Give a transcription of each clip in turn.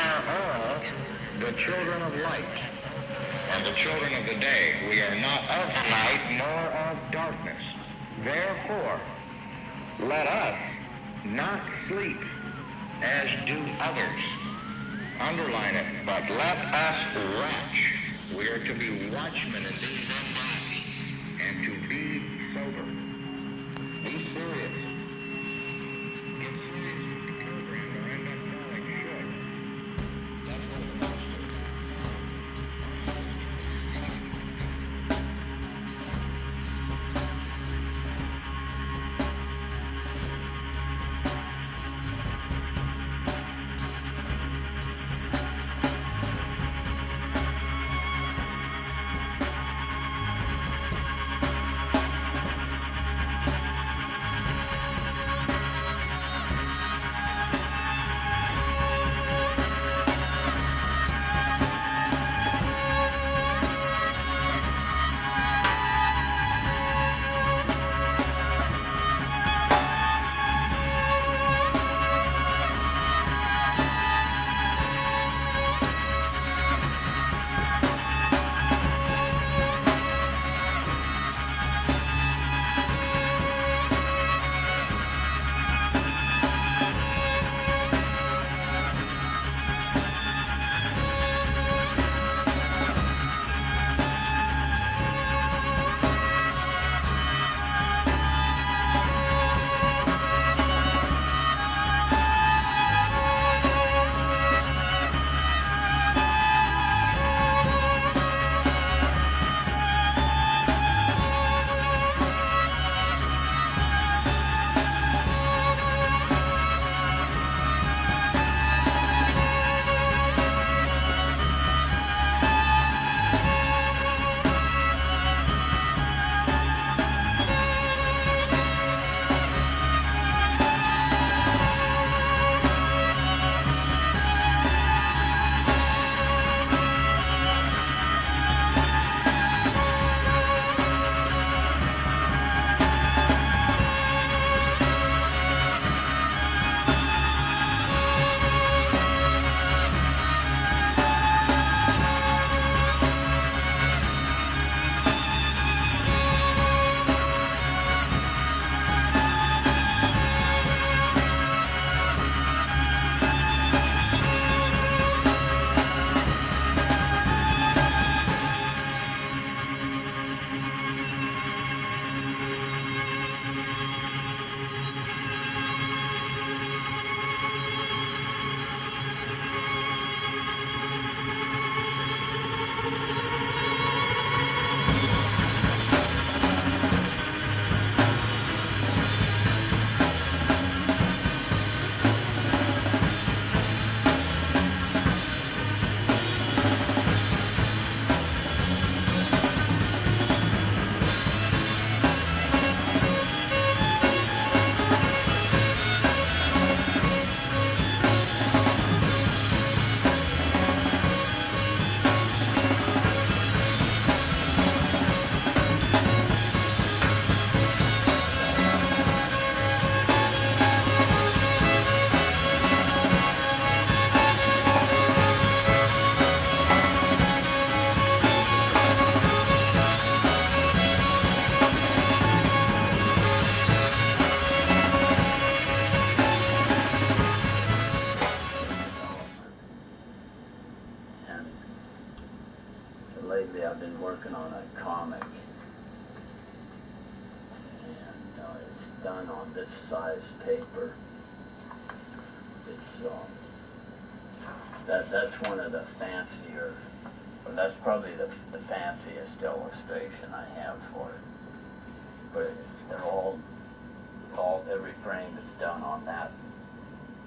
are all the children of light and the children of the day. We are not of night nor of darkness. Therefore, let us not sleep as do others. Underline it, but let us watch. We are to be watchmen indeed and to be sober. Be serious. Get serious with the program or end up falling short. That's what it amounts to. Lately I've been working on a comic, and it's done on this size paper. It's that's one of the fancier, or that's probably the fanciest illustration I have for it. But they're all every frame is done on that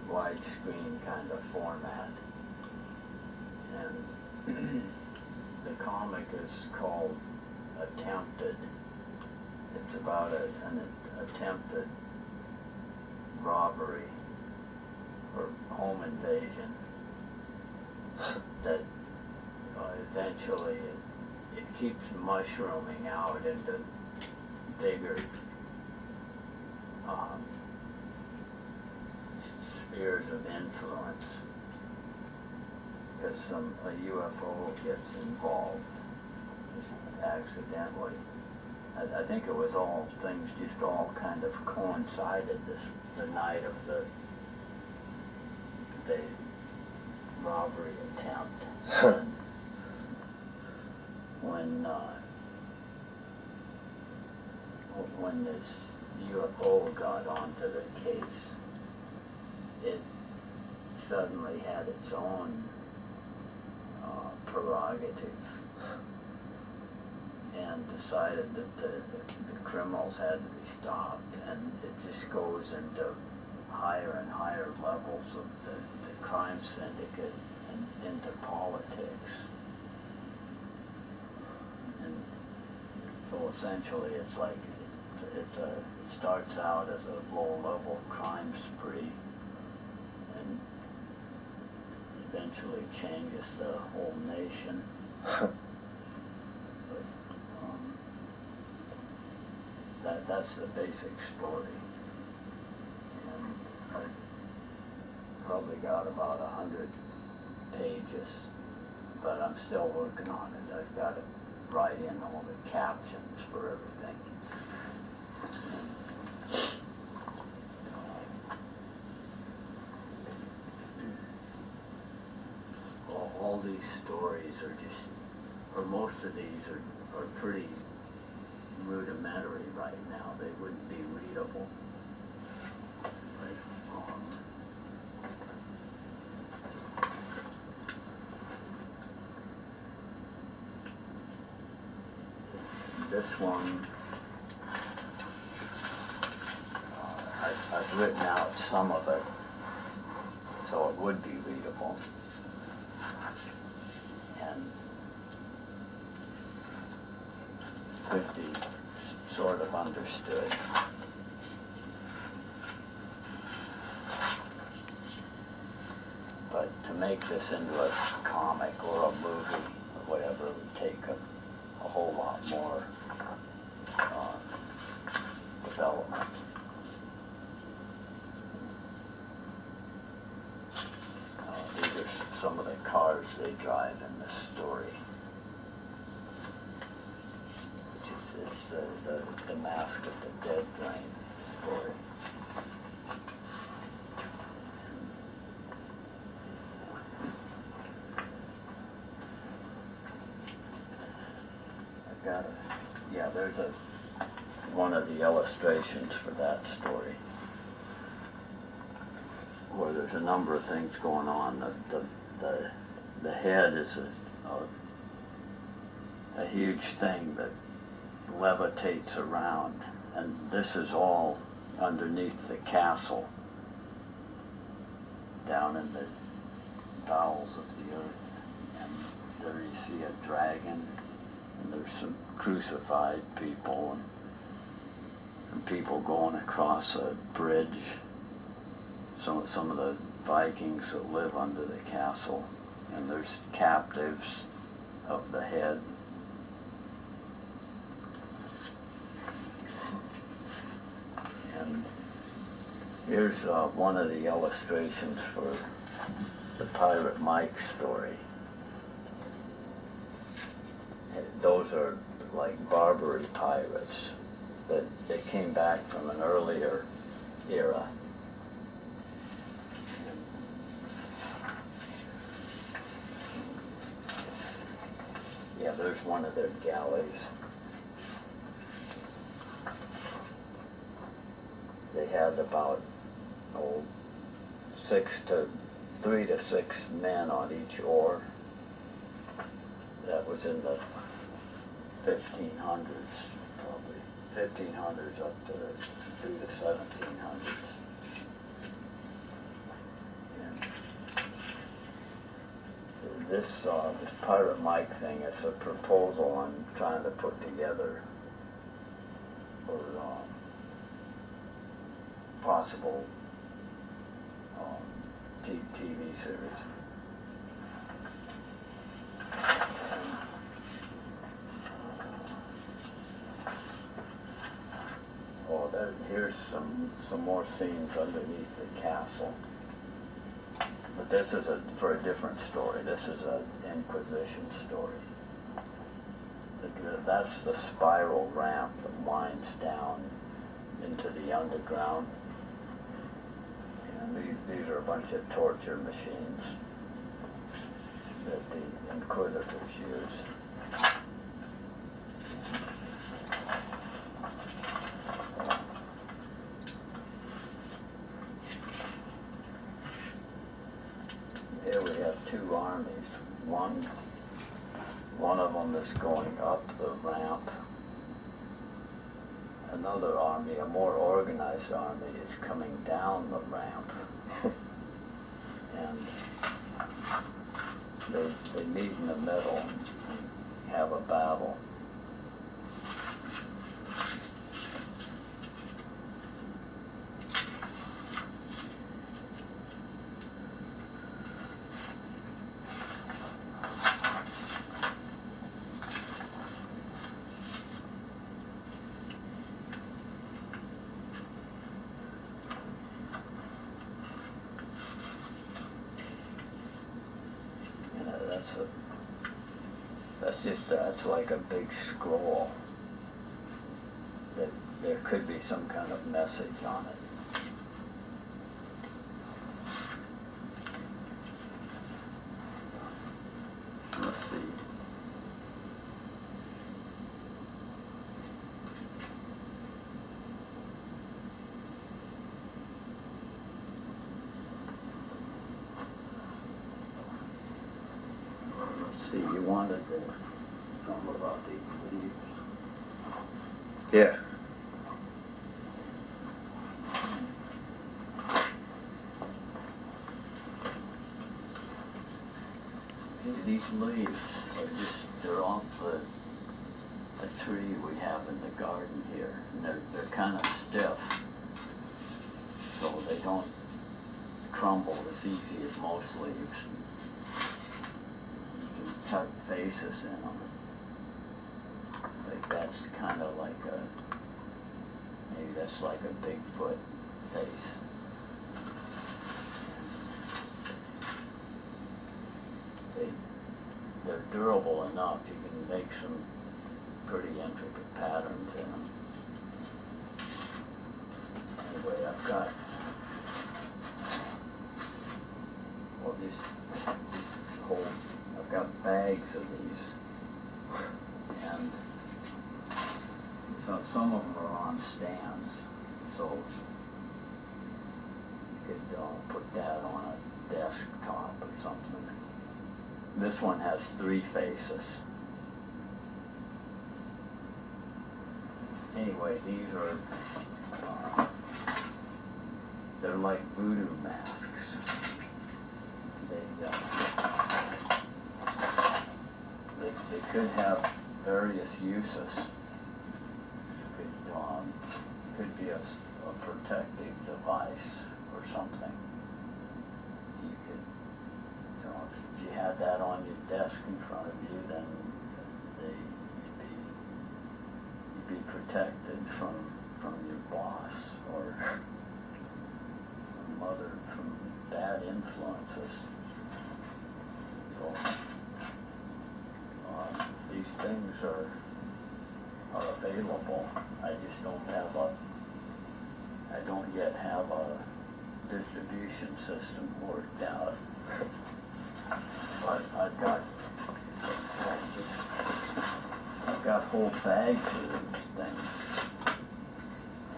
widescreen kind of format, and the comic is called Attempted. It's about an attempted robbery or home invasion that eventually it keeps mushrooming out into bigger spheres of influence. because a UFO gets involved just accidentally. I think it was all things just all kind of coincided the night of the robbery attempt. And when this UFO got onto the case, it suddenly had its own prerogative and decided that the criminals had to be stopped, and it just goes into higher and higher levels of the crime syndicate and into politics. And so essentially it's like it starts out as a low-level crime spree and eventually changes the whole nation. But that's the basic story. And I probably got about 100 pages, but I'm still working on it. I've got to write in all the captions for everything. All these stories are just, or most of these are pretty rudimentary right now. They wouldn't be readable. This one, I've written out some of it, so it would be readable. And 50 sort of understood. But to make this into a comic or a movie or whatever would take a whole lot more development. These are some of the cars they drive in this story. It's the Mask of the Dead Brain story. I've got there's one of the illustrations for that story where there's a number of things going on. The head is a huge thing that levitates around, and this is all underneath the castle down in the bowels of the earth. And there you see a dragon, and there's some crucified people and people going across a bridge. Some of the Vikings that live under the castle, and there's captives of the head. And here's one of the illustrations for the Pirate Mike story. Those are like Barbary pirates that they came back from an earlier era. Yeah, there's one of their galleys. They had about 3 to 6 men on each oar. That was in the 1500s, probably 1500s up to through the 1700s. This Pirate Mike thing, it's a proposal I'm trying to put together for possible TV series. Here's some more scenes underneath the castle. But But this is for a different story. This is an Inquisition story. That's the spiral ramp that winds down into the underground. And these are a bunch of torture machines that the Inquisitors use. Here we have two armies. One of them is going up the ramp. Another army, a more organized army, is coming down the ramp. And they meet in the middle and have a battle. That's like a big scroll. There could be some kind of message on it. Let's see. Let's see, you wanted to something about the leaves. Yeah. These leaves are they're off the tree we have in the garden here. And they're kind of stiff, so they don't crumble as easy as most leaves. You can cut faces in them. Like that's kind of like maybe that's like a Bigfoot face. They're durable enough. You can make some pretty intricate patterns in them. Anyway, I've got I've got bags of these, and so some of them are on stands, so you could put that on a desktop or something. This one has 3 faces. Anyway, these are, they're like voodoo masks. They could have various uses. Could be a protective device or something. You could, if you had that on your desk in front of you, then you'd be protected from your boss or from bad influences. So these things are available. I just I don't yet have a distribution system worked out. But I've got whole bags of these things.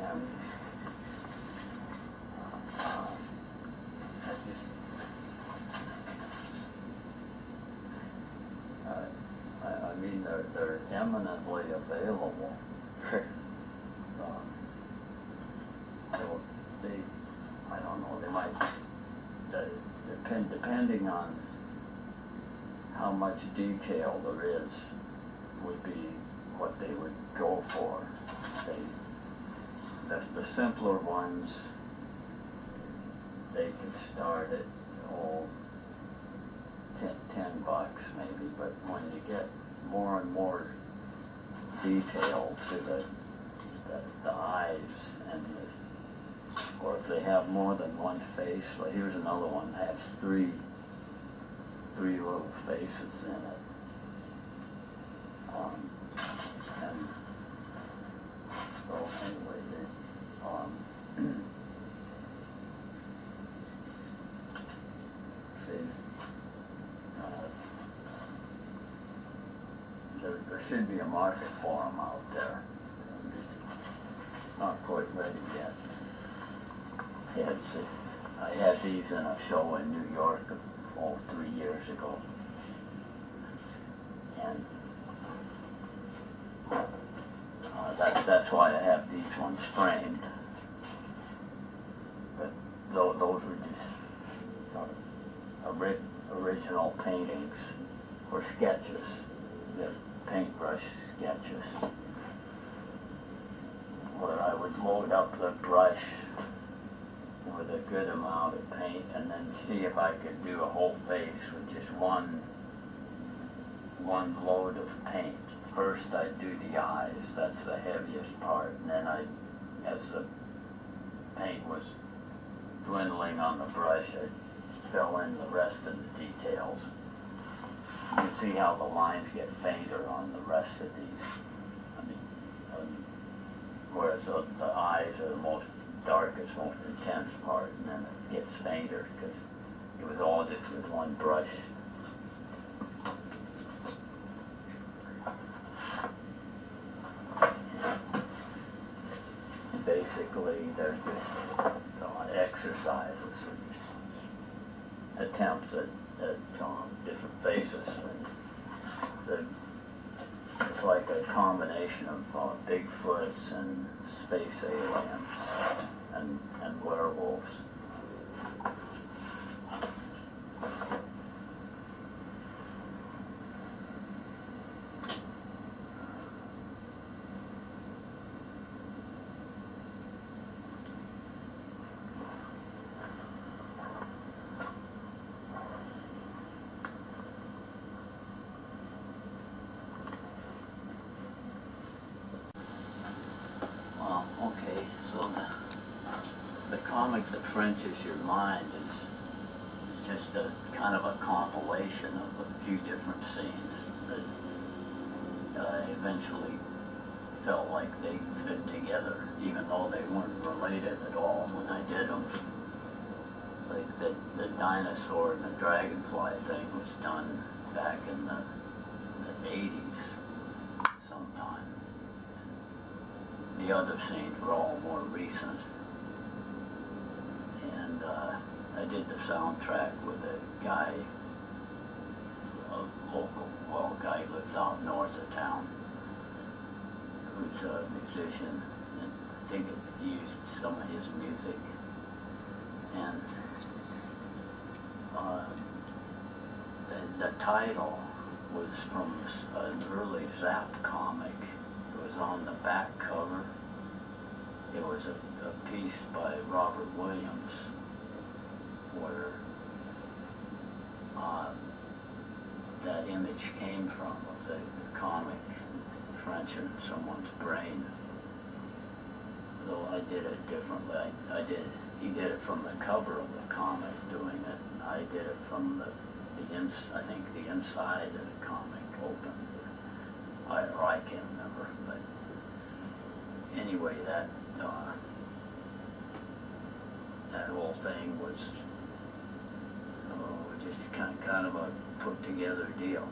And I mean, they're eminently available. So I don't know, they might, depending on how much detail there is, would be what they would go for. The simpler ones, they could start at $10 maybe, but when you get more and more detail to the eyes and or if they have more than one face, like here's another one that has three little faces in it. And so anyway, there should be a market for them out there. I'm just not quite ready yet. I had these in a show in New York 3 years ago. And that's why I have these ones framed. But those were just original paintings or sketches. They're paintbrush sketches. Where I would load up the brush with a good amount of paint and then see if I could do a whole face with just one load of paint. First I'd do the eyes, that's the heaviest part, and then as the paint was dwindling on the brush, I'd fill in the rest of the details. You can see how the lines get fainter on the rest of these. Whereas the eyes are the most darkest, most intense part, and then it gets fainter because it was all just with one brush. Basically, they're just exercises, or just attempts at different faces. And it's like a combination of Bigfoots and space aliens and werewolves. Okay, so the comic that Frenches your mind is just a kind of a compilation of a few different scenes that I eventually felt like they fit together, even though they weren't related at all when I did them. Like the dinosaur and the dragonfly thing was done back in the 80s sometime. The other scenes were all more recent. And I did the soundtrack with a guy, a guy who lives out north of town, who's a musician, and I think it used some of his music. And the title was from an early Zap comic. It was on the back cover. It was a piece by Robert Williams where that image came from, of the comic French in someone's brain. Though I did it differently. He did it from the cover of the comic doing it. I did it from the inside of the comic open. I can't remember, but anyway, that whole thing was just kind of a put together deal.